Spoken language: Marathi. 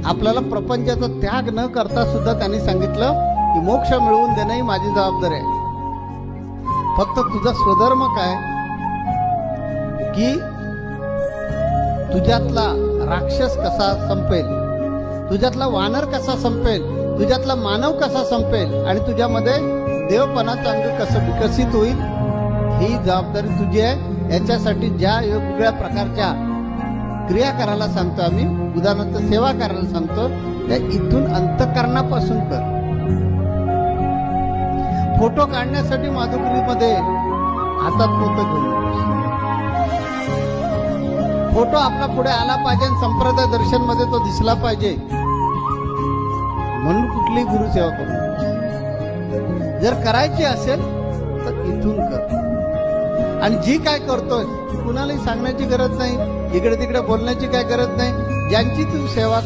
आपल्याला प्रपंचाचा त्याग न करता सुद्धा त्यांनी सांगितलं की मोक्ष मिळवून देणं ही माझी जबाबदारी आहे. फक्त तुझा स्वधर्म काय की तुझ्यातला राक्षस कसा संपेल, तुझ्यातला वानर कसा संपेल, तुझ्यातला मानव कसा संपेल आणि तुझ्यामध्ये देवपणाचं अंग कसं विकसित होईल, ही जबाबदारी तुझी आहे. याच्यासाठी ज्या वेगवेगळ्या प्रकारच्या क्रिया करायला सांगतो आम्ही, उदाहरणार्थ सेवा करायला सांगतो, त्या इथून अंतःकरणापासून कर. फोटो काढण्यासाठी माधुकरीमध्ये हातात पोतं घेऊन फोटो आपला पुढे आला पाहिजे आणि संप्रदाय दर्शन मध्ये तो दिसला पाहिजे म्हणून कुठली गुरुसेवा करू. जर करायची असेल तर इथून कर. आणि जी काय करतोय कुणालाही सांगण्याची गरज नाही, इकडे तिकडे बोलण्याची काय गरज नाही. ज्यांची तू सेवा